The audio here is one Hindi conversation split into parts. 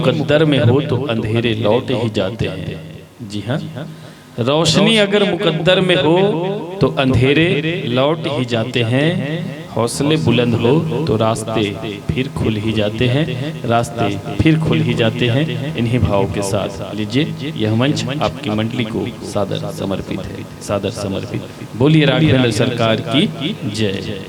मुकद्दर में हो तो अंधेरे लौट ही जाते हैं। जी हाँ, रोशनी अगर मुकद्दर में हो तो अंधेरे लौट ही जाते हैं। हौसले बुलंद हो तो रास्ते फिर खुल ही जाते हैं, रास्ते फिर खुल ही जाते हैं। इन्हीं भावों के साथ लीजिए यह मंच आपकी मंडली को सादर समर्पित है, सादर समर्पित। बोलिए राघवेंद्र सरकार की जय।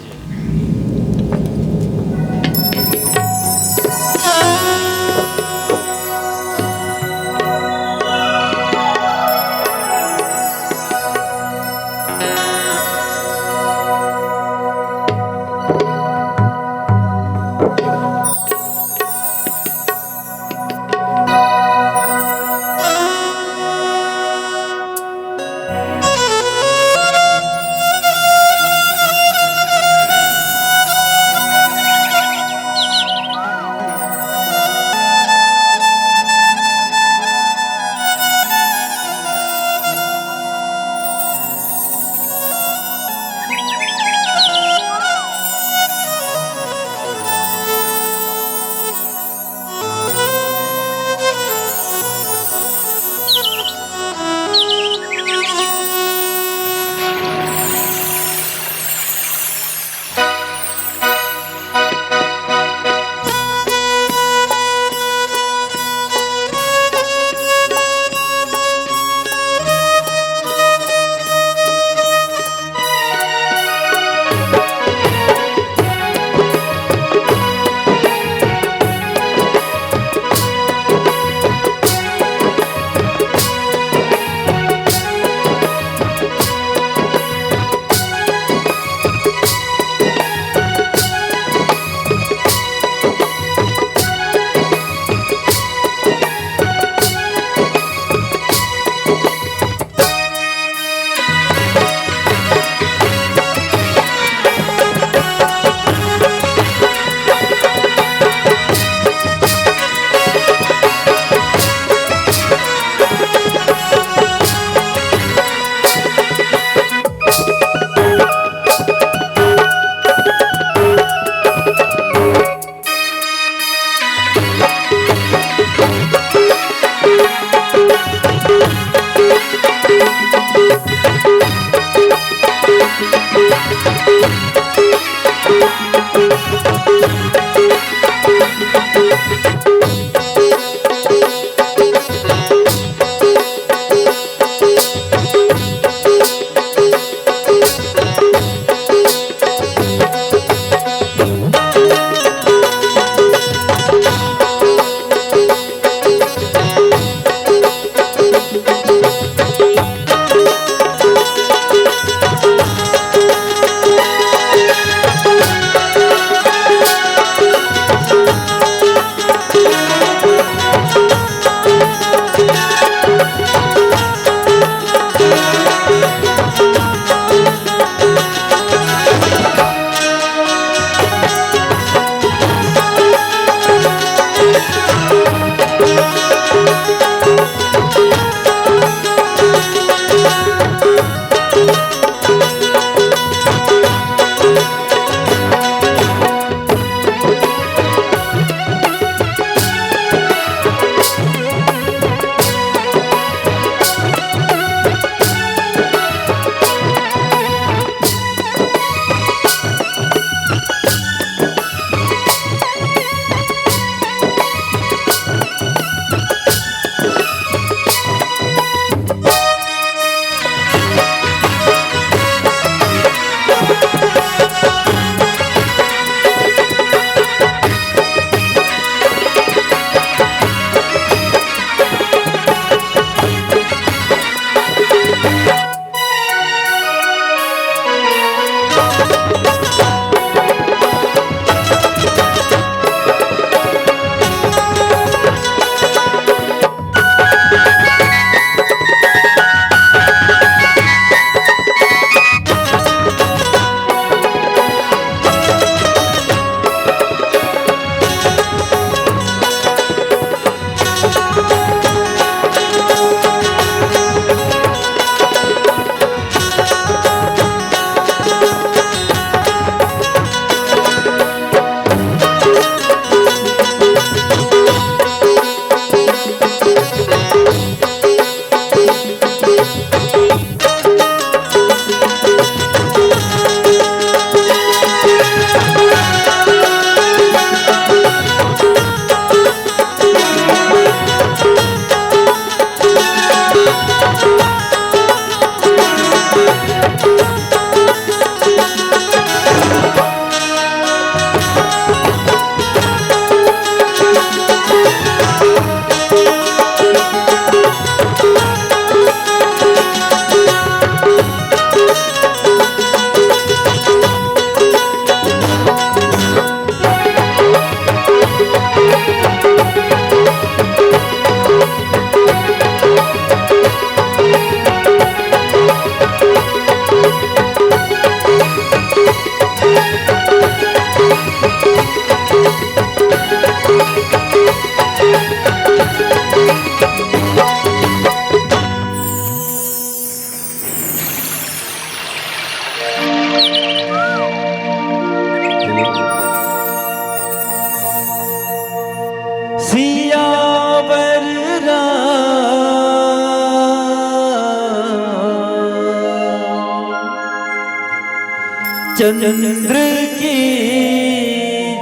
चंद्र की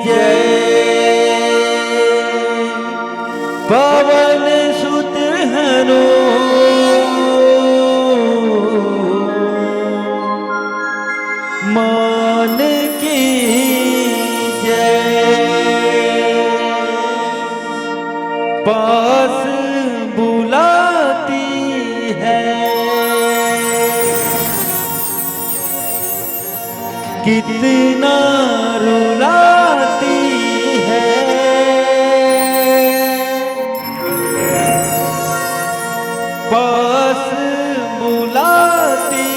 जय, पवन सुत हनुमान की जय, पास बुलाती है कितना रुलाती है, पास बुलाती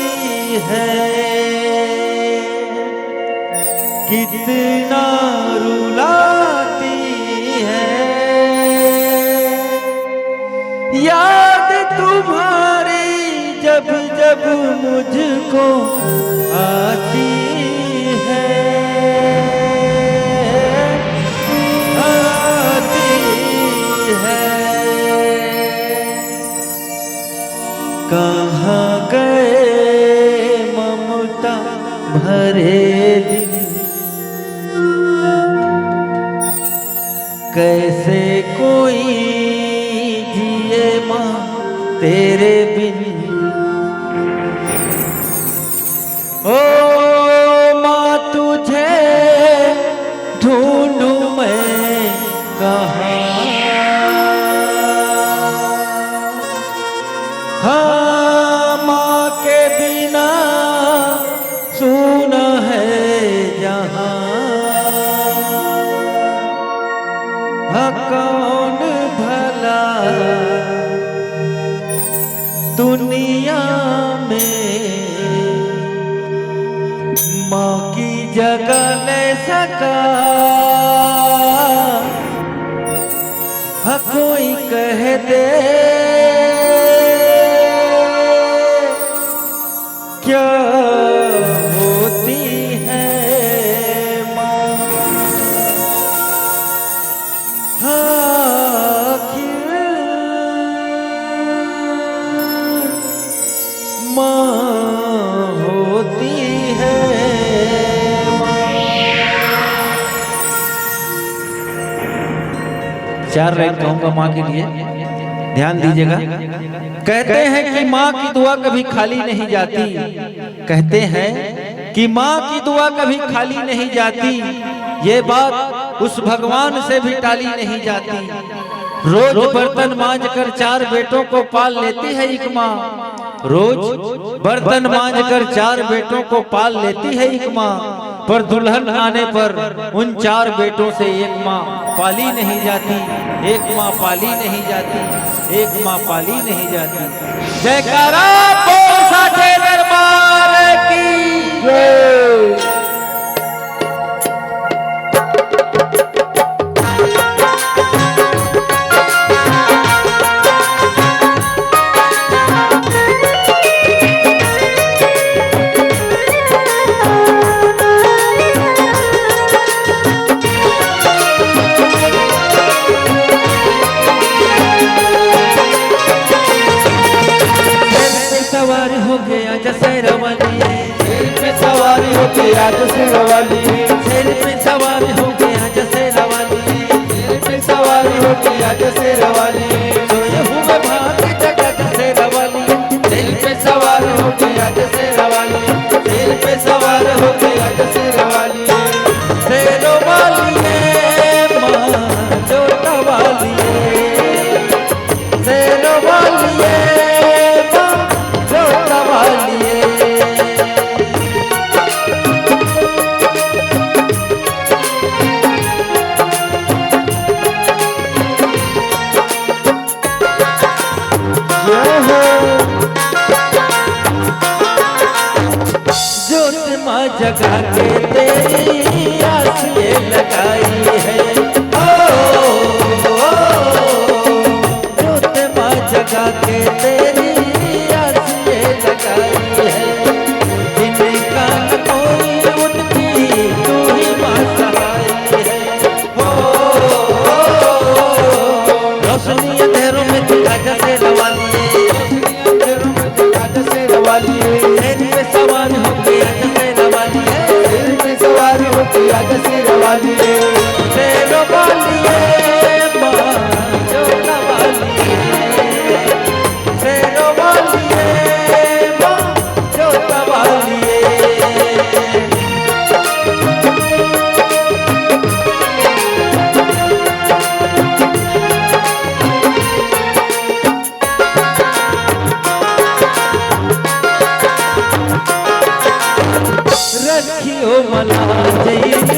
है कितना रुलाती है, याद तुम्हारी जब जब मुझको आती है, आती है। कहाँ गए ममता भरे दिन, कैसे कोई जिए माँ तेरे बिन, ओ माँ तुझे ढूंढूं मैं कहाँ, हाँ माँ के बिना सूना है जहाँ, हाँ कौन भला दुनिया में माँ की जगह ले सका, हाँ कोई कह दे क्या होती है माँ, आखिर माँ होती है माँ। चार लाइन कहूंगा माँ के लिए, ध्यान दीजिएगा। कहते हैं कि माँ की दुआ कभी खाली नहीं जाती, कहते हैं कि माँ की दुआ कभी खाली नहीं जाती, ये बात उस भगवान से भी टाली नहीं जाती। रोज बर्तन मांझ कर चार बेटों को पाल लेती है एक माँ, रोज बर्तन मांझ कर चार बेटों को पाल लेती है एक माँ, पर दुल्हन आने पर उन चार बेटों से एक माँ पाली नहीं जाती, एक माँ पाली नहीं जाती, एक माँ पाली नहीं जाती। जयकारा बोल साचे दरबार की जय। आज शेरवाली शेर पे सवारी हो गया जैसे रवाली, शेर पे सवारी हो गया जैसे रवाली, सोए हुए भाग जगह जैसे रवाली, शेर पे सवार हो गया जैसे रवाली, शेर पे सवार हो गया जैसे रवाली, शेरों वाली है माँ जोता वाली है, शेरों वाली है माँ जोता वाली है। जगा के तेरी आस ये लगाई है, जोत माँ जगा के तेरी आस ये लगाई है, जिनका न कोई उनकी तू ही माँ सहाय है, रोशनी अंधेरों में दिखा जैसे रवाली, रोशनी अंधेरों में दिखा जैसे रवाली, शेर पे सवार हो गया जैसे रवाली है, मला जैन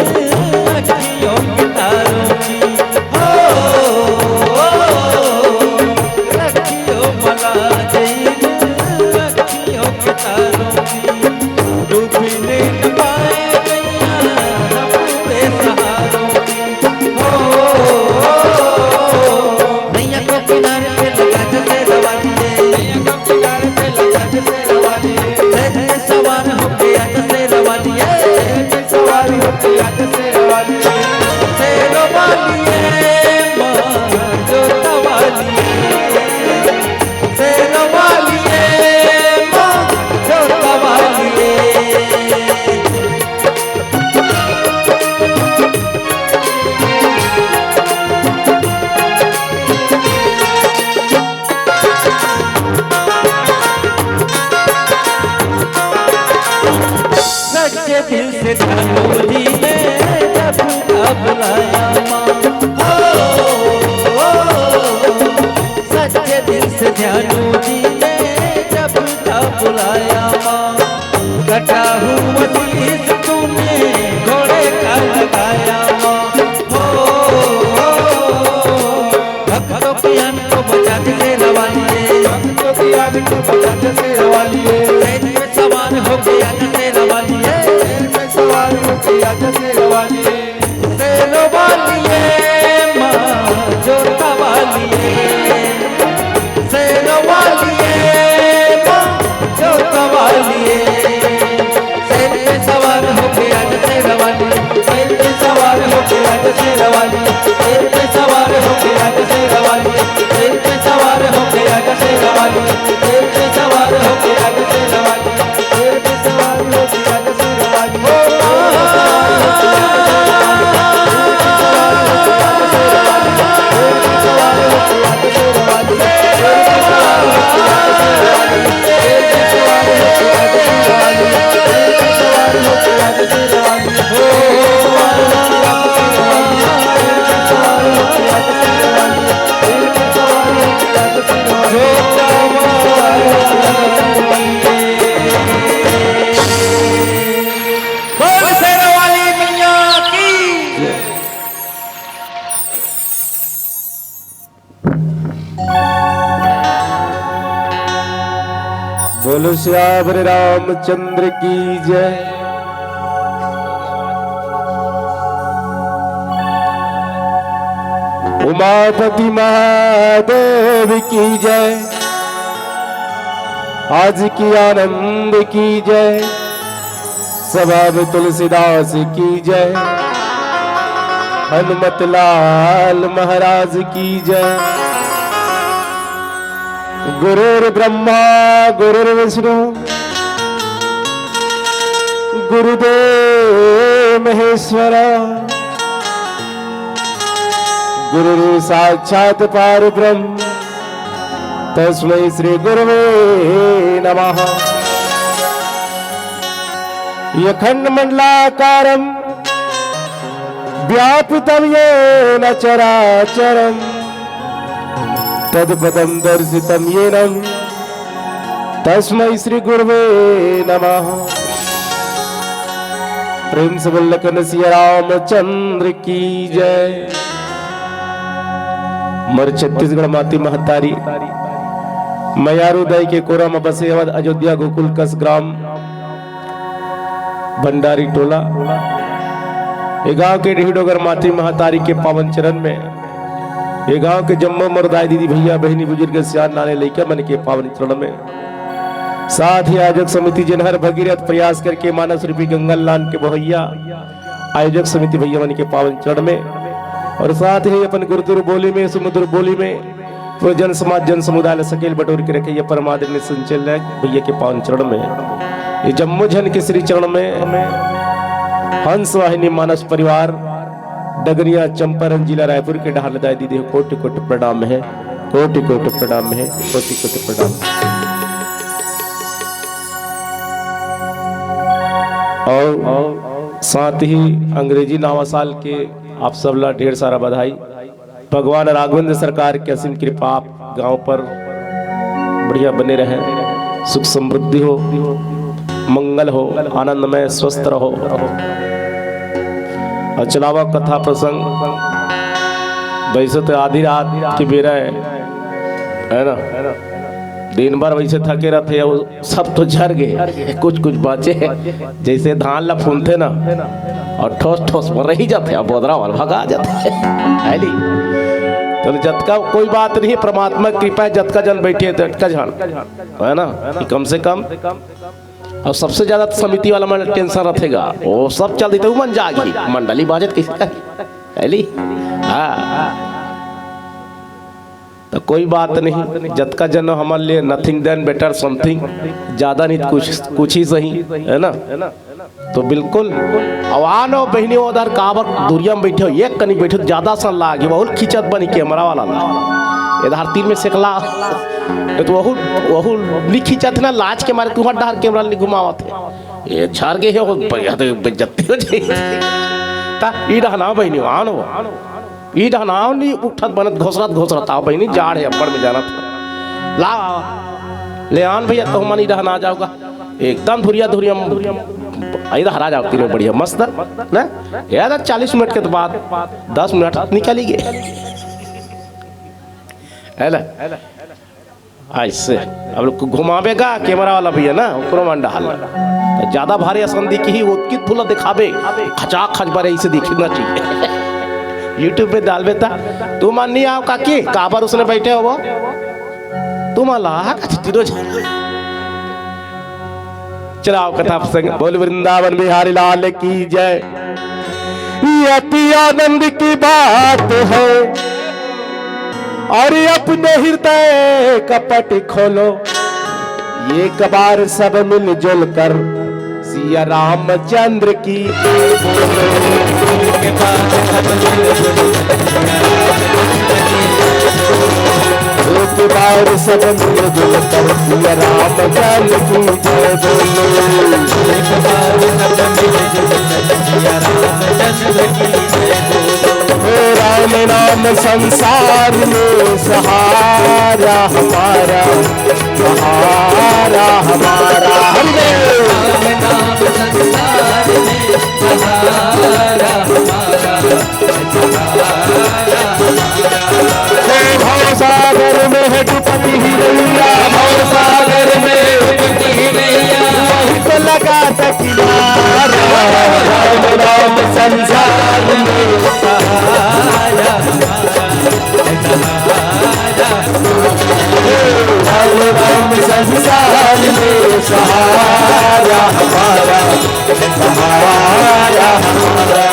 अखियों के तारों की हो रखियो मला जैन अखियों के तारों की डूबने न पाए गैया बेसहारों की हो नैया को किनारे पे लगा जैसे रवा दिए नैया को किनारे पे लगा जैसे रवा दिए सवार हो गया जैसे रवा दिए सवार हो गया जैसे रवा दिए से रवा लिए माँ जो तवालिए से रवा लिए माँ जो तवालिए सच्चे दिल से ध्यानो जी ने जब का बुलाया माँ सच्चे दिल से ध्यानो जी ने जब का बुलाया माँ कटा हुआ शीश तूने घोड़े का लगाया माँ भक्तों की अन को बचाते से रवा लिए भक्तों की अन को बचाते से रवा लिए सवार हो गया जैसे रवा लिए सवार हो गया जैसे रवा लिए से रवा लिए माँ जो तवा लिए से रवा लिए माँ जो तवा लिए शेर पे सवार हो गया जैसे रवा लिए शेर पे सवार हो गया जैसे रवा लिए शेर पे सवार हो गया जैसे रवा लिए शेर पे सवार हो गया जैसे रवा लिए शेर पे सवार हो गया जैसे रवा लिए बोलो श्याम रामचंद्र की जय। उमापति महादेव की जय। आज की आनंद की जय। सभाब तुलसीदास की जय। हनुमत लाल महाराज की जय। गुरुर् ब्रह्मा गुरुर्विष्णु गुरुदेव महेश्वरा गुरु साक्षात् परब्रह्म तस्मै श्री गुरवे नमः। यखंड मंडलाकारं व्यापितं येन चराचरं तत्पदं दर्शितं येन तस्मै श्री गुरवे नमः। प्रेम से बोल कनसिया रामचंद्र की जय। मर छत्तीसगढ़ माती महतारी मयारू दई के कोरा में बसे अवध अयोध्या गोकुल कस ग्राम भंडारी टोला ये गांव के ढीडोगर माती महतारी के पावन चरण में ये गांव के जम्मो मर्दाई दीदी भैया बहनी बुजुर्ग सियान नाने लेकर मन के पावन चरण में साथ ही आयोजक समिति जिनहर भगीरथ प्रयास करके मानस रूपी गंगल लान के बहैया आयोजक समिति भैया मन के पावन चरण में और साथ ही अपन गुरुतुर बोली में सुमधुर बोली में जन समाज जन समुदाय सकेल बटोर के रखे परमादरणीय संचल भैया के पावन चरण में ये जम्मू जन के श्री चरण में हंस वाहिनी मानस परिवार डगरिया चंपारण जिला रायपुर के ढालदाय दीदी कोटि कोटि प्रणाम है। कोटि कोटि प्रणाम है। कोटि कोटि प्रणाम। और साथ ही अंग्रेजी नवा साल के आप सब ला ढेर सारा बधाई। भगवान राघवेंद्र सरकार की असीम कृपा आप गांव पर बढ़िया बने रहे, सुख समृद्धि हो। मंगल हो, आनंदमय स्वस्थ रहो। और चलावा कथा प्रसंग। वैसे तो आधी रात की बेरा है ना, दिन भर वैसे थके रहते, सब तो झर गए, कुछ कुछ बचे जैसे धान ला फूनते ना और ठोस ठोस पर रही जाते, अब बोदरा वाल भगा जाते है नी। तो जतका कोई बात नहीं, परमात्मा की कृपा है, जतका जन बैठे तटका जन है ना, कम से कम। और सबसे ज्यादा समिति वाला मन टेंशन रखेगा, वो सब चल देते मन जागी, मंडली बाजत कैसे है नी। हाँ तो कोई बात नहीं, जतका जन हमारे लिए नथिंग देन बेटर समथिंग, ज्यादा नहीं कुछ ही सही है ना। तो बिल्कुल अवान और बहनी उधर काबर दूरिया में बैठे हो, एक कनी बैठे ज्यादा सन लागे, बहुत खिंचत बनी कैमरा वाला इधर तीर में सेकला, तो वहू नहीं खिंचत ना, लाज के मारे तुम्हारा डर कैमरा नहीं घुमावत है, ये झार गए हो बेइज्जती हो जाए। ता ई रहना बहनी आनो ई ढनाव नहीं उठत बनत घोसरत आओ बहनी, जाड़ है अब्बड़ में जाना था, ला ले आन भैया तो मन इधर ना जाओगा, एकदम धुरिया इधर हरा जाओ तीनों बढ़िया मस्त ना यार। 40 मिनट के बाद 10 मिनट निकल ही गए है ना। ऐसे अब लोग को घुमावेगा कैमरा वाला भैया ना, ओकरो मन डाल ज्यादा भारी असंदी की ही उसकी फूल दिखावे, खचाक खच बारे इसे दिखना चाहिए। यूट्यूब पे डाल बेटा, तू मान नहीं आओ काकी काबर उसने बैठे हो वो तुम अल्लाह चलाओ कथा प्रसंग। बोल वृंदावन बिहारी लाल की जय। अति आनंद की बात है और अपने हृदय कपट खोलो, एक बार सब मिलजुल कर सिया रामचंद्र की एक बार सब मिलजुल कर सिया रामचंद्र की जय बोलो, एक बार सब मिलजुल कर सिया रामचंद्र की जय बोलो। राम नाम संसार में सहारा हमारा, सहारा हमारा, हमने राम नाम संसार में सहारा हमारा, भव सागर में है डुबती ही नैया, भव सागर में डुबती ही नैया, वहीं तो लगा था किनारा। राम नाम संसार में सहारा हमारा, राम संसार में सहारा हमारा, सहारा हमारा।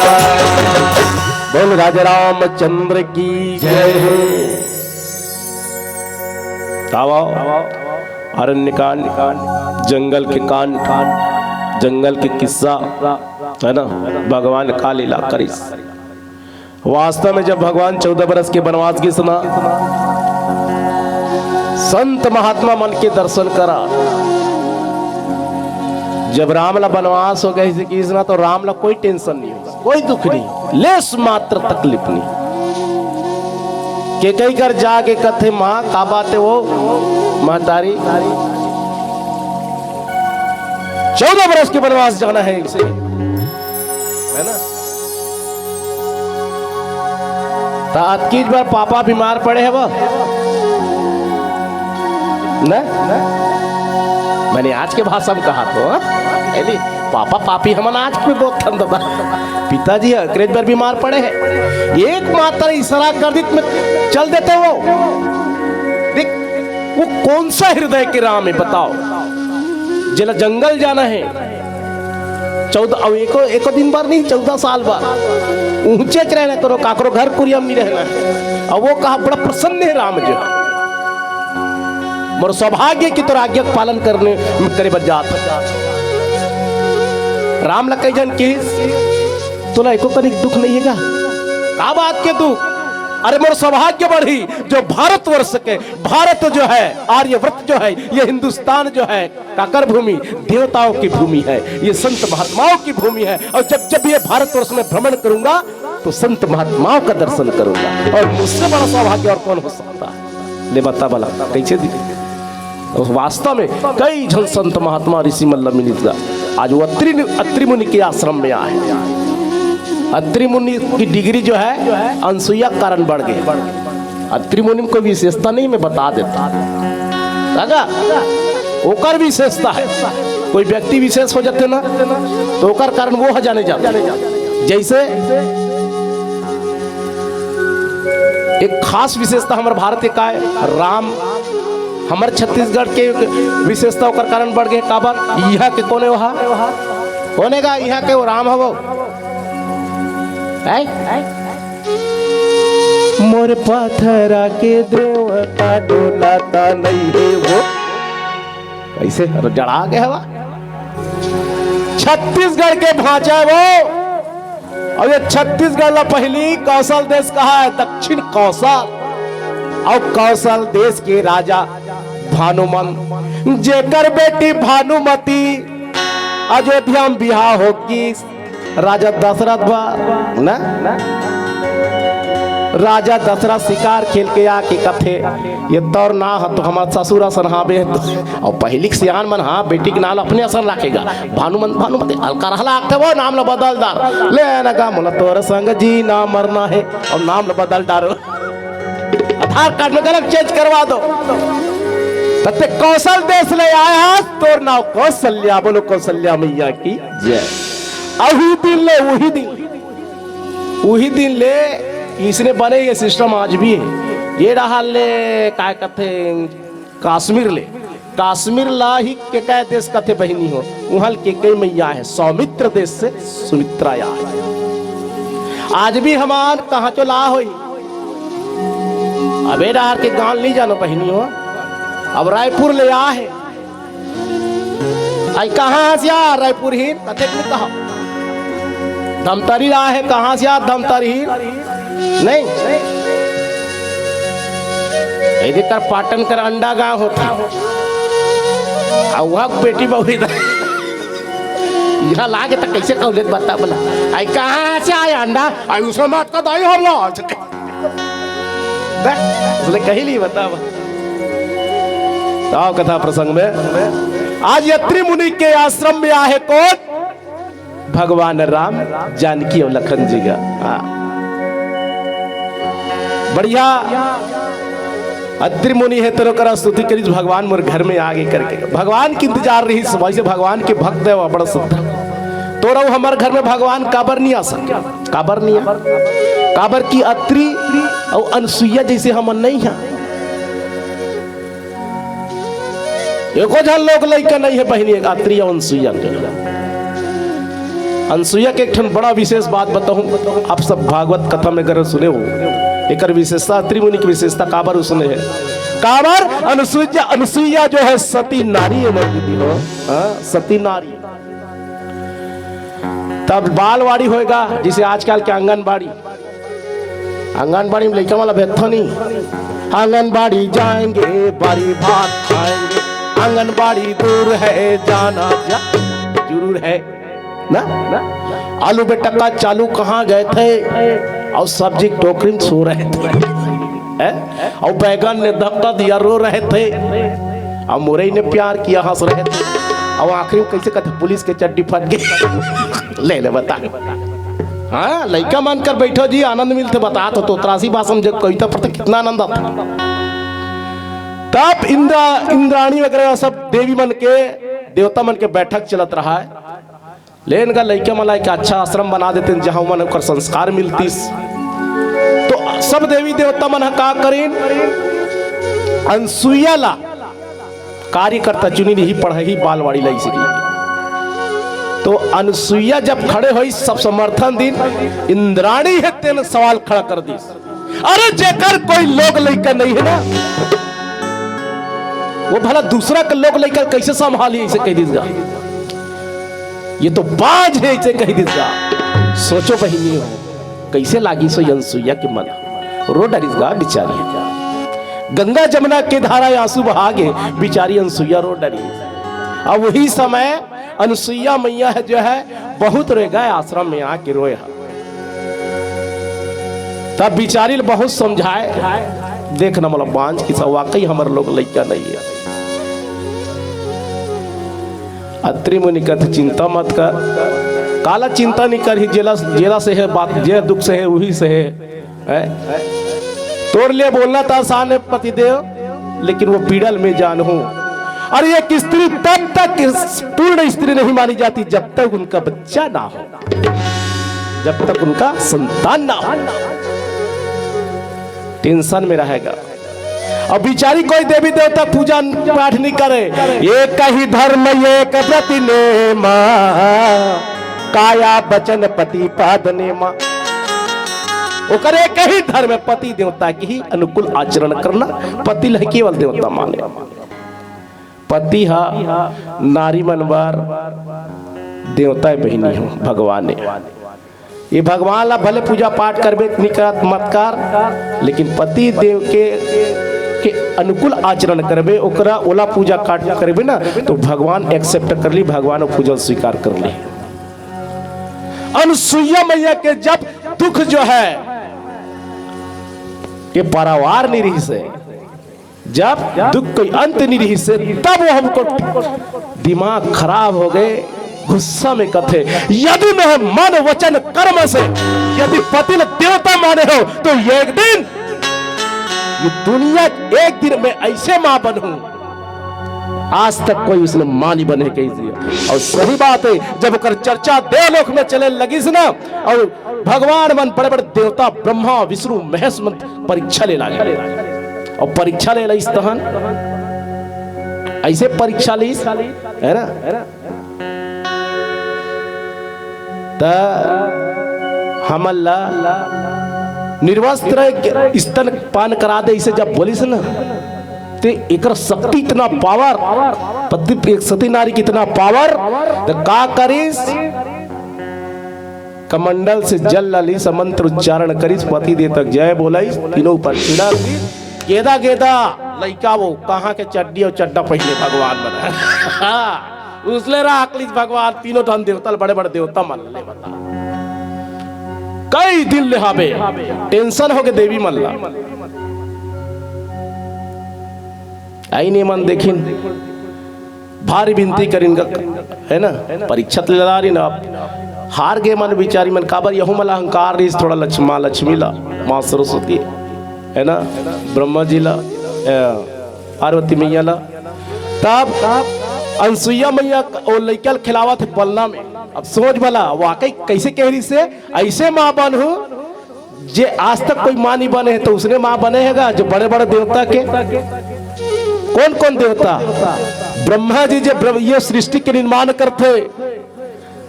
बोल राजा रामचंद्र की जय हो। अरण्य कांड, जंगल के कांड, जंगल के किस्सा है ना, भगवान का लीला करिस। वास्तव में जब भगवान 14 बरस के वनवास की सुना, संत महात्मा मन के दर्शन करा। जब रामला वनवास हो गया कृष्णा, तो रामला कोई टेंशन नहीं होगा, कोई दुख नहीं, लेस मात्र तकलीफ नहीं। के कई कर जाके कथे माँ का बात है वो महतारी 14 बरस के वनवास जाना है इसे, है ना। तो की बार पापा बीमार पड़े हैं वो ना? मैंने आज के भाषा में कहा तो पापा पापी हम आज में बहुत ठंड था। पिताजी अंग्रेज बार बीमार पड़े हैं, एक मात्र इशारा कर दी में चल देते वो। देख वो कौन सा हृदय के राम है बताओ। जिला जंगल जाना है 14 अब एको दिन बार नहीं 14 साल बाद ऊंचे रहना करो, काकरो घर कुरियम नहीं रहना। अब वो कहा बड़ा प्रसन्न है राम जो मोर सौभाग्य की तो आज्ञा पालन करने करे बजात राम लग जन की तोला एको कनिक दुख नहीं है का बात के दुख। अरे मोर सौभाग्य बढ़ी जो भारतवर्ष के, भारत जो है आर्यव्रत जो है, ये हिंदुस्तान जो है काकर भूमि देवताओं की भूमि है, ये संत महात्माओं की भूमि है। और जब जब ये भारतवर्ष में भ्रमण करूंगा तो संत महात्माओं का दर्शन करूंगा, और मुझसे बड़ा सौभाग्य और कौन हो सकता है। ले बता भला कैसे दी उस वास्तव में कई जन संत महात्मा ऋषि मल्लम मिलित आज वो अत्रि मुनि के आश्रम में आए। अत्रि मुनि की डिग्री जो है अनसुईया कारण बढ़ गई। अत्रि मुनि में कोई विशेषता नहीं, मैं बता देता ओकर विशेषता है। कोई व्यक्ति विशेष हो जाते ना तो ओकर कारण वो जाने जाते। जैसे एक खास विशेषता हमारे भारत के का है राम, हमारे छत्तीसगढ़ के विशेषता ओकर कारण बढ़ गए। काबर यहाँ के कोने वहा कोने का यहाँ के वो राम हो मोर पथरा के देवता डोलाता नहीं है वो ऐसे जड़ा के हवा छत्तीसगढ़ के भाषा वो। और ये छत्तीसगढ़ ला पहली कौशल देश कहा है, दक्षिण कौशल। और कौशल देश के राजा भानुमन जेकर बेटी भानुमती अयोध्या में बिहार होगी राजा दशरथ बा ना राजा दशरथ शिकार खेल के आके कथे ये दौर ना हो तो हमारा ससुर असन हावे और पहली सियान मन हाँ बेटी के नाम अपने असर रखेगा। भानुमती हल्का रहला वो नाम ला बदल डार ले ना का मोला तोर संग जी ना मरना है और नाम ला बदल डारो आधार कार्ड में गलत चेंज करवा दो। तते कौशल देश ले आया तोर नाम कौशल्या, बोलो कौशल्या मैया की जय। वही दिन ले इसने बने ये सिस्टम आज भी है। ये रहा ले क्या कहते कश्मीर ला ही के क्या देश कथे बहनी हो वहां के कई मैया है। सौमित्र देश से सुमित्रा या आज भी हमार कहाँ चो ला हो अबे रहा के गांव नहीं जानो बहनी हो। अब रायपुर ले आ है आई कहाँ से आ रायपुर ही कथे कहा धमतरी रहा है कहाँ से आ धमतरी नहीं यदि कर पाटन कर अंडा गांव होता वहाँ बेटी बहुरी यहाँ लागे तो कैसे कहले बता बोला आई कहाँ से आया अंडा आई उसमें मत का दाई हम लोग बोले कहीं नहीं बता तो कथा प्रसंग में आज अत्रि मुनि के आश्रम में आए कौन भगवान राम जानकी और लखन जी का बढ़िया अत्रि मुनि है तेरे करा स्तुति करी भगवान मोर घर में आगे करके भगवान की इंतजार रही सुबह से भगवान के भक्त है वह बड़ा सुंदर तो रहो हमारे घर में भगवान काबर नहीं आ सके काबर नहीं आ काबर की अत्रि और अनसुईया जैसे हम नहीं है एको जन लोग लड़का नहीं है बहनी अत्रि और अनसुईया अनसुईया के एक बड़ा विशेष बात बताऊं आप सब भागवत कथा में अगर सुने हो एक विशेषता अत्रि मुनि की विशेषता काबर सुने है काबर अनसुईया जो है सती नारी है दीदी हो सती नारी तब बालवाड़ी होएगा जिसे आजकल के आंगनबाड़ी में लड़का वाला बैठा नहीं आंगनबाड़ी जाएंगे बारी भात खाएंगे आंगनबाड़ी दूर है जाना जरूर है ना आलू बेटा का चालू कहाँ गए थे और सब्जी टोकरी में सो रहे थे और बैगन ने धक्का दिया रो रहे थे और मुरई ने प्यार किया हंस रहे थे और आखिरी में कैसे कहते पुलिस के चड्डी फट गई ले बता हाँ लड़का मानकर बैठो जी आनंद मिलते बता तो 83 भाषण जब कविता पढ़ते कितना आनंद आता तब इंद्राणी वगैरह सब देवी मन के देवता मन के बैठक चलत रहा है लेकिन का लड़का मलाई का अच्छा आश्रम बना देते जहां मन ओकर संस्कार मिलती तो सब देवी देवता मन का करें अनसुईया ला कार्यकर्ता चुनी ही पढ़े ही बालवाड़ी लाई सकी तो अनसुईया जब खड़े हुई सब समर्थन दिन इंद्राणी है तेन सवाल खड़ा कर दी अरे जेकर कोई लोग लड़का नहीं है ना वो भला दूसरा का लोग लड़का कैसे संभाली इसे कह दीजिएगा ये तो बाज है इसे कह दीजिएगा सोचो बहिनी हो कैसे लागी सो अनसुईया के मन रो डरीगा बिचारी गंगा जमुना के धारा आंसू बहागे बिचारी अनसुईया रो डरी अब वही समय अनसुईया मैया है जो है बहुत रो गए आश्रम में आके रोए तब बिचारी बहुत समझाए देखना मतलब बांझ की सब वाकई हमारे लोग लड़का नहीं है अत्रि मुनि कहते चिंता मत कर, काला चिंता नहीं कर, ही जेला से है बात, जे दुख से है वही से है? तोड़ लिए बोलना था आसान है पतिदेव, लेकिन वो पीड़ल में जान हूं। और एक स्त्री तब तक पूर्ण स्त्री नहीं मानी जाती जब तक उनका बच्चा ना हो, जब तक उनका संतान ना हो, टेंशन में रहेगा। अब बिचारी कोई देवी देवता पूजा पाठ नहीं करे, एक ही धर्म एक व्रति नेमा, काया बचन पति पाद नेमा। वो करे एक ही धर्म, पति देवता की ही अनुकूल आचरण करना, पति लह केवल देवता माने। पति हा नारी मनवार देवता बहिनी हो भगवान ने, ये भगवान ला भले पूजा पाठ करबे नहीं करत मत कर, लेकिन पति देव के अनुकूल आचरण करबे, ओकरा ओला पूजा पाठ करबे ना तो भगवान एक्सेप्ट कर ली, भगवान वो पूजा स्वीकार कर ली। अनुसुईया मैया के जब दुख जो है ये पारावार नहीं रही से, जब दुख कोई अंत नहीं रही से, तब वो हमको दिमाग खराब हो गए, गुस्सा में कथे यदि मैं मन वचन कर्म से यदि पति देवता माने हो तो एक दिन ये दुनिया एक दिन में ऐसे मां बनूं, आज तक कोई उसने मां नहीं बने कही। और सही बात है, जब कर चर्चा देवलोक में चले लगी से ना, और भगवान मन बड़े बड़े देवता ब्रह्मा विष्णु महेश मन परीक्षा ले लागे, और परीक्षा ले ली तहन ऐसे परीक्षा ली है ना, हमला निर्वस्त्र स्तन पान करा दे, इसे जब बोली से ना तो एक शक्ति इतना पावर, पति एक सती नारी की इतना पावर, तो का करीस कमंडल से जल लली मंत्र उच्चारण करीस, पति दे तक जय बोलाई, तीनों पर चिड़ा गेदा गेदा लइका वो कहाँ के चड्डी और चड्डा पहले भगवान बना उसले राखली भगवान, तीनों धन देवता बड़े बड़े देवता मान ले, बता कई दिन ले हाबे टेंशन हो गए देवी मल्ला आई नहीं मन देखिन भारी विनती करिन है ना, परीक्षा ला रही ना, हार गए मन बिचारी मन, काबर यहू मला अहंकार रही थोड़ा, लक्ष्मी ला माँ सरस्वती है ना, ब्रह्मा जी ला पार्वती मैया ला, तब अनसुईया मैया और लइकल खिलावा थे पलना में। अब सोच भला वाकई कैसे कह रही से ऐसे माँ बन हूँ जे आज तक कोई माँ नहीं बने है, तो उसने माँ बने हैगा जो बड़े बड़े देवता के, कौन कौन देवता, ब्रह्मा जी जो ये सृष्टि के निर्माण करते,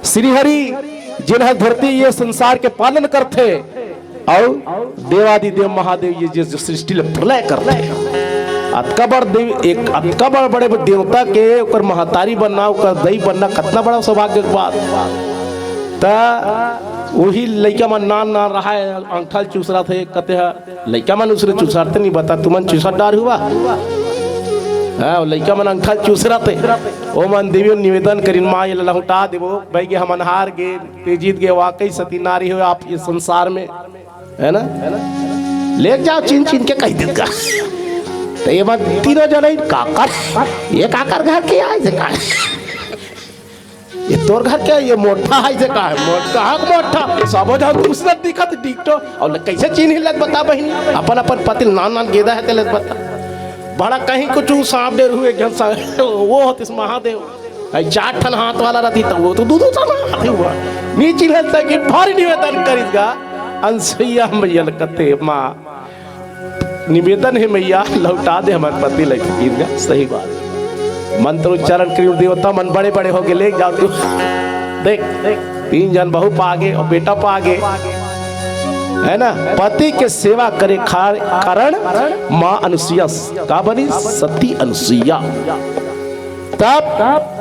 श्री हरि जिन्हें धरती ये संसार के पालन करते, और देवादिदेव महादेव ये जो सृष्टि प्रलय करते, अतका बड़ देव एक अतका बड़ बड़े देवता के ऊपर महतारी बनना, ऊपर दही बनना कितना बड़ा सौभाग्य की बात। तो वही लइका मन नान ना रहा है, अंगठा चूस रहा थे, कहते हैं लइका मन उसने चूसाते नहीं, बता तुमन चूसा डार हुआ है, लइका मन अंगठा चूस रहा थे, ओ मन देवी निवेदन करिन माँ ये लहुटा देवो भाई के हम अनहार गे ते जीत गए, वाकई सती नारी हो आप ये संसार में है ना, ले जाओ चीन चीन के कह देगा। तो ये बात तीनों जने काकर ये काकर घर के आए से का, ये तोर घर क्या ये मोटा है से का है, मोटा मोटा सब जहाँ दूसरा दिखत डिक्टो, और कैसे चीन हिलत बता बहनी, अपन अपन पति नान नान गेदा है तेले बता, बड़ा कहीं कुछ सांप डेर हुए वो होते महादेव, चार ठन हाथ वाला रहती तो वो तो दो हाथ हुआ नीचे हिलता कि भारी निवेदन करीगा। अनसुईया मैया कहते माँ निवेदन है मैया लौटा दे हमारे पति लगे, सही बात, मंत्र उच्चारण करी, देवता मन बड़े बड़े हो गए, ले जाओ तू देख 3 जन बहू पागे और बेटा पागे है ना, पति के सेवा करे कारण माँ अनुसुईया का बनी सती अनुसुईया, तब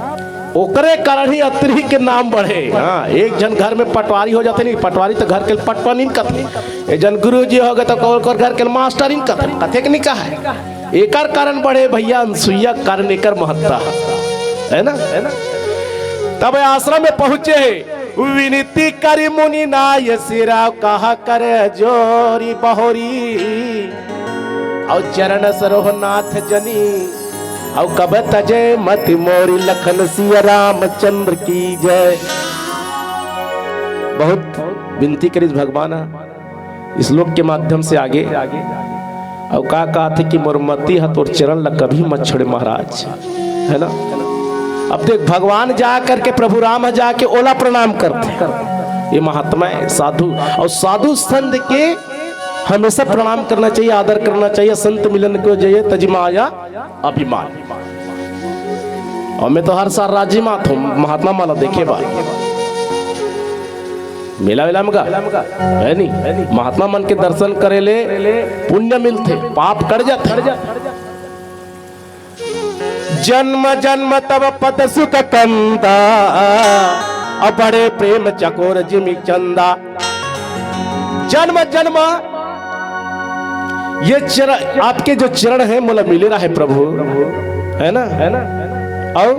ओकरे कारण ही अत्रि के नाम बढ़े। हाँ, एक जन घर में पटवारी हो जाते नहीं, पटवारी तो घर के पटवा नहीं करते, एक जन गुरु जी हो गए तो घर के मास्टर नहीं करते, कथे के नहीं कहा है, एकर कारण बढ़े भैया अनसुईया कारण एकर महत्ता है ना, है ना। तब आश्रम में पहुंचे विनती करी मुनि नाय सिरा कहा करे जोरी बहोरी, और चरण सरोह नाथ जनी और कब तजय मत मोरी लखन सिया रामचंद्र की जय। बहुत विनती करी भगवान इस लोक के माध्यम से आगे और कहा थे कि मोरमती है तोर चरण ल कभी मत छोड़े महाराज, है ना। अब देख भगवान जा करके प्रभु राम जाके ओला प्रणाम करते, ये महात्मा है साधु, और साधु संत के हमेशा प्रणाम करना चाहिए, आदर करना चाहिए। संत मिलन को जय तजिमाया अभिमान। और मैं तो हर साल राज्य मात हूँ महात्मा माला देखे बात मेला वेला में है नहीं, महात्मा मन के दर्शन करे ले पुण्य मिलते, पाप कट जाते। जन्म जन्म तब पद सुख कंदा, और बड़े प्रेम चकोर जिमि चंदा। जन्म जन्म ये चरण आपके जो चरण है मोला मिले रहा है प्रभु, है ना, है ना। और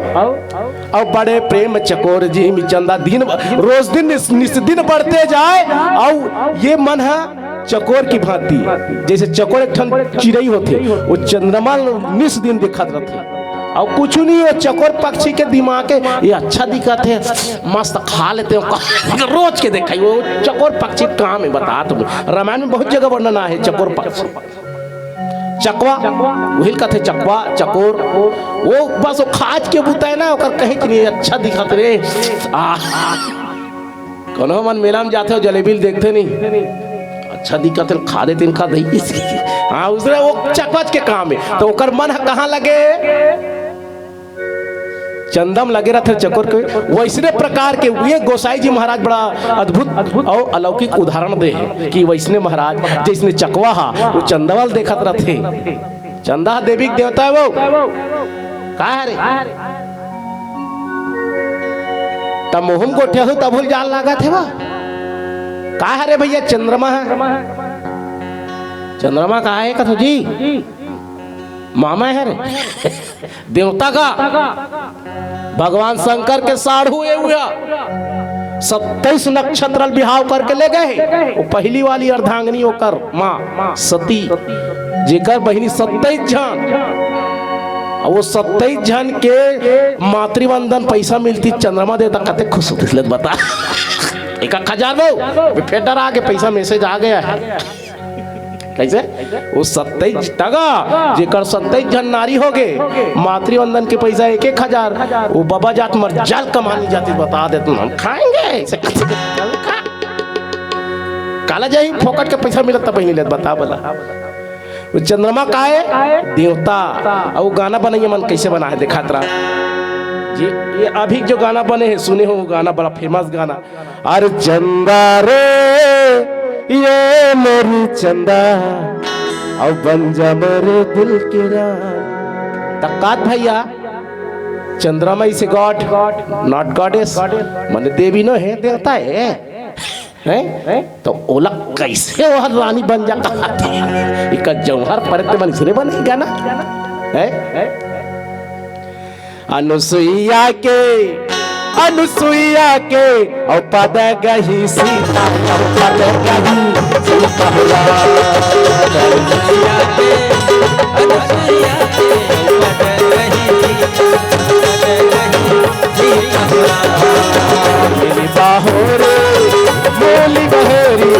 बड़े प्रेम चकोर जी में चंदा, दिन रोज दिन निस दिन बढ़ते जाए। और ये मन है चकोर की भांति, जैसे चकोर एक ठन चिड़ई होते, वो चंद्रमा निस दिन दिखत रहते। और कुछ नहीं हो, चकोर पक्षी के दिमाग के ये अच्छा दिखत है, मस्त खा लेते हो रोज के देखा। वो चकोर पक्षी कहाँ में बता तुम्हें, रामायण में बहुत जगह वर्णना है चकोर पक्षी। चकवा वही कहते चकवा चकोर, वो बस वो खाज के बुता है ना, कहीं नहीं अच्छा दिखत रे। कौन मन मेला में जाते हो जलेबी देखते नहीं, अच्छा दिखत है खा देते खा दही। हाँ उसने वो चकवाच के काम है, तो ओकर मन कहाँ लगे, चंदम लगे रहते चकोर के। वैसने प्रकार के ये गोसाई जी महाराज बड़ा अद्भुत और अलौकिक उदाहरण दे है कि वैसने महाराज जिसने चकवा हा वो चंदवल देखत रहते। चंदा देवी देवता है वो का है रे, तब मोहम गोठे हो तब भूल जान लगा थे वो का है रे भैया। चंद्रमा है, चंद्रमा का है कथो जी मामा है रे देवता का। भगवान शंकर के साढ़ हुए 27 नक्षत्र बिहाव करके ले गए। वो पहली वाली अर्धांगिनी होकर माँ सती, जेकर बहिनी 27 जन, और वो 27 जन के मातृवंदन पैसा मिलती चंद्रमा देता, कहते खुश होती बता 1000 वो फेडर आगे पैसा मैसेज आ गया है। कैसे वो 27 टका जेकर 27 जन नारी हो गए, मातृवंदन के पैसा 1000 वो बाबा जात मर जाल कमानी जाती बता देते हम खाएंगे काला जाही फोकट के पैसा मिलता बहनी ले बता बोला। वो चंद्रमा का है देवता, और वो गाना बनाइए मन कैसे बना है देखा तरा जी। ये अभी जो गाना बने हैं सुने हो, वो गाना बड़ा फेमस गाना, अरे चंदा रे ये मेरी चंदा और बन जा मेरे दिल की रानी। तकात भैया चंद्रमा इज गॉड नॉट गॉडेस, माने देवी नो है देवता है तो ओला कैसे वह रानी बन जाता एक जौहर परत बन इसने बनेगा ना है। अनुसुईया के और पद गही सीता, पद गही सीता मेरी बाहोरे बोली बहेरी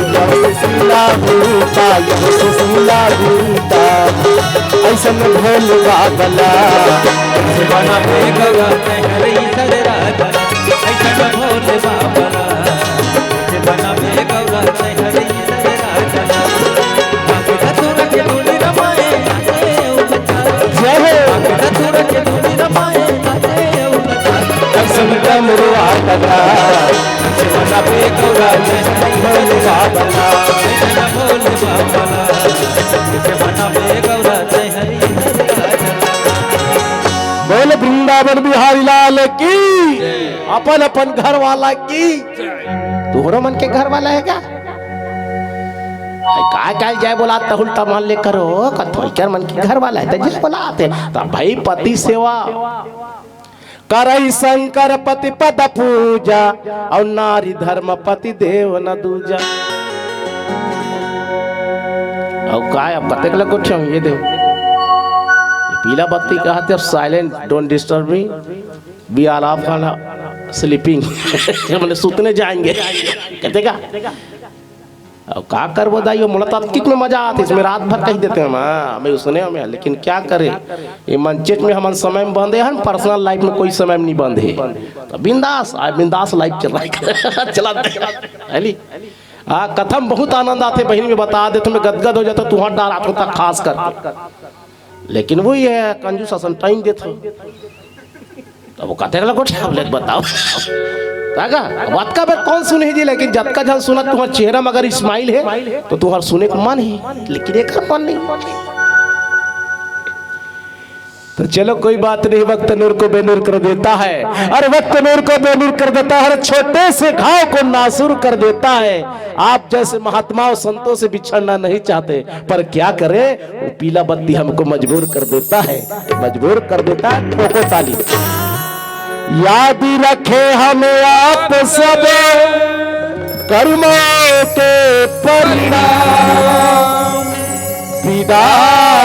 सुशीला भूता ऐसा भोल बाबला बना बेगवा हरे सर राजा, ऐसा भोले बाबा बना बेगवा हरे सर राजा। धतुर के धुनी रमाए जय हो, धतुर के धुनी रमाए ऐसा डमरुआ लगा बना बेगवा भोले बाबा, ऐसा भोले बाबा बना बेगवा हरे बोल वृंदावन बिहारी लाल की, अपन अपन घर वाला की। तोहरो मन के घर वाला है क्या? काय जय बोला उल्टा मान ले करो कथोकर मन के घर वाला है तो जय बोलाते तब भाई पति सेवा करई शंकर पति पद पूजा और नारी धर्म पति देव न दूजा। और काय अब कते लग ये देव पीला बत्ती कहा थे silent don't disturb me we are off sleeping मैंने सुतने जाएंगे कहते का अब का कर बताइए मुलाकात कितने मजा आती इसमें रात भर कह देते हैं हमें सुने हमें लेकिन क्या करे ये मंचेट में हम समय में बंधे हैं पर्सनल लाइफ में कोई समय में नहीं बंधे तो बिंदास लाइफ चल रहा है चला कथम बहुत आनंद आते बहन में बता दे तुम्हें गदगद हो जाता तुहर डाल आता था खास कर लेकिन वही है कंजूस असन टाइम देते तो वो कहते हैं बताओ बात का बात कौन सुने जी लेकिन जब का जहाँ सुना तुम्हारा चेहरा में अगर स्माइल है तो तुम्हारा सुने का मन है लेकिन एक मन नहीं। तो चलो कोई बात नहीं वक्त नूर को बेनूर कर देता है अरे वक्त नूर को बेनूर कर देता है छोटे से घाव को नासूर कर देता है। आप जैसे महात्माओं संतों से बिछड़ना नहीं चाहते पर क्या करे वो पीला बत्ती हमको मजबूर कर देता है ठोको ताली। याद रखे हमें आप सब कर्मों के परिणाम विदा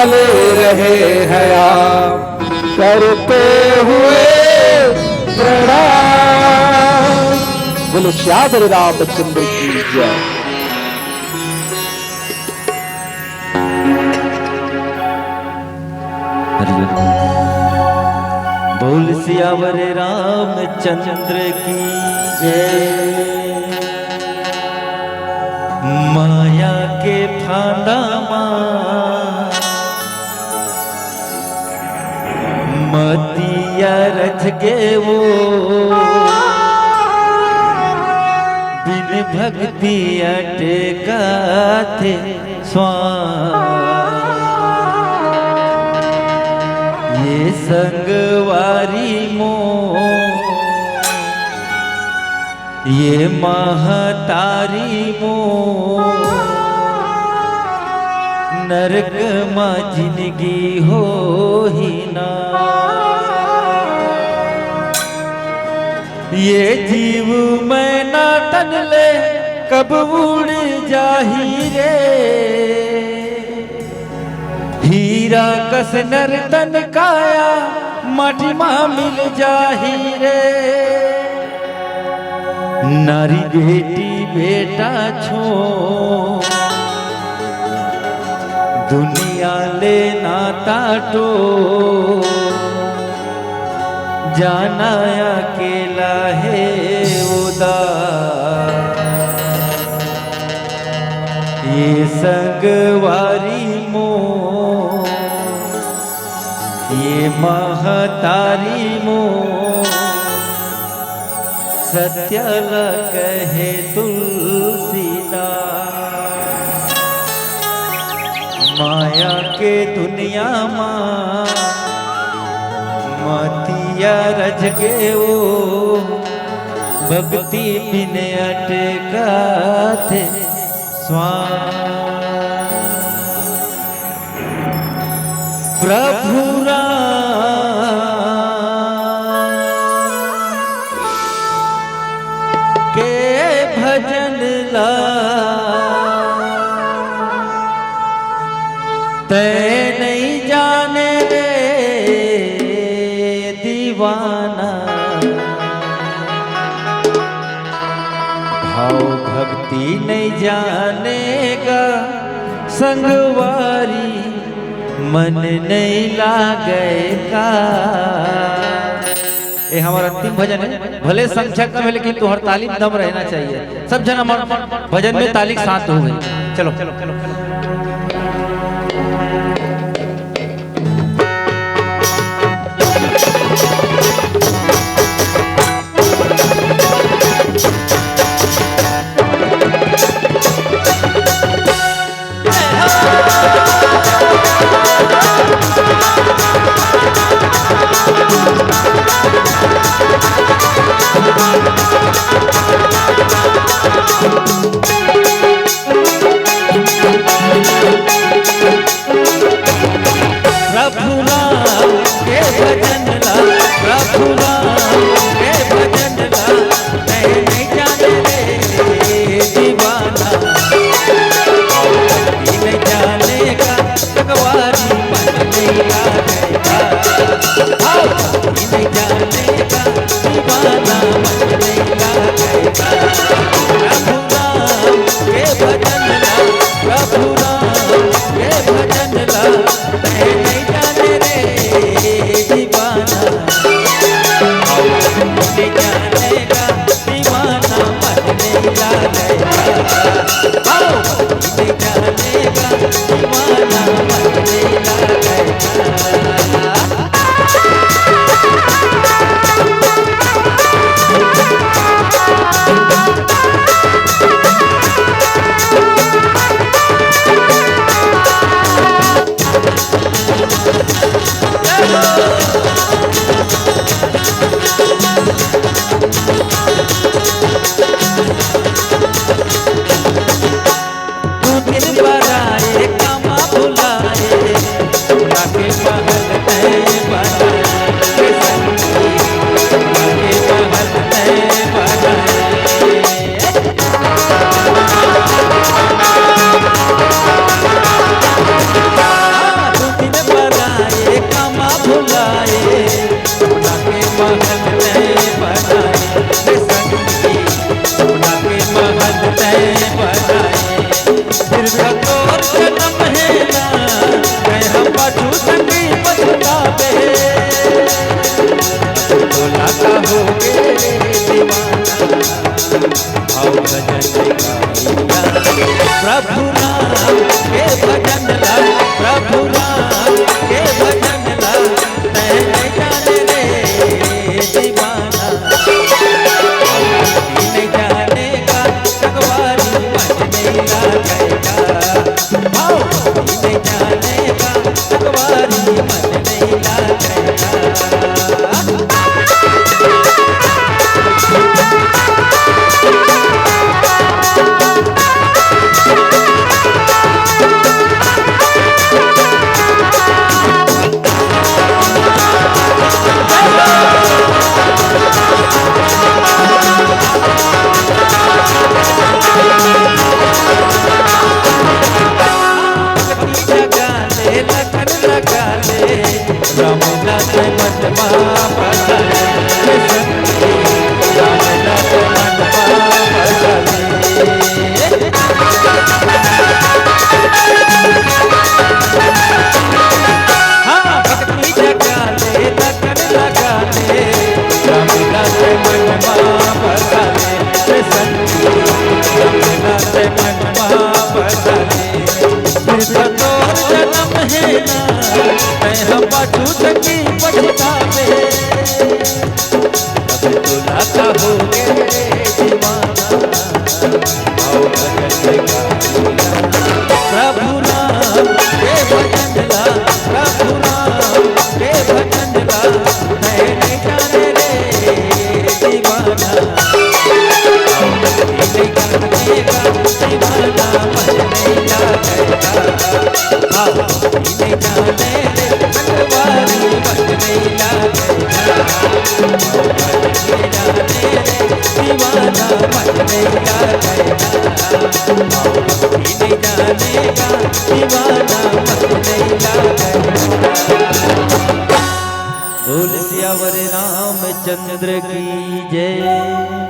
ले रहे हैं आप करते हुए प्रणाम। बोलो श्याम रामचंद्र की जय। बोल सियावर रामचंद्र की जय। माया के फांदा मतिया रच गे वो बिन भक्ति अटका थे स्वामी। ये संगवारी मोह ये महतारी मोह नरक माँ जिंदगी हो ही ना। ये जीव मैं ना तन ले कब उड़ जाही रे। हीरा कस नर तन काया माटी माँ मिल जाही रे। नारी बेटी बेटा छो दुनिया ले नाता टो जाना अकेला है उदास। ये संगवारी मोह ये महतारी मोह सत्य कहे तुलसीदास। माया के दुनिया माँ मतिया रज के वो भक्ति बिन अटका थे स्वामी। प्रभु के भजन ला तै नहीं जाने रे दीवाना। भाव भक्ति नहीं जानेगा संगवारी मन नहीं लागेगा। ये हमारा अंतिम भजन है भले संख्यक में लेकिन तो हर तालीम दम रहना चाहिए। सब जन हमारे भजन में ताली साथ हो गई। चलो चलो चलो चलो। नहीं जाने का भगवान मन नहीं आ गया। बोल सियावर रामचंद्र की जय।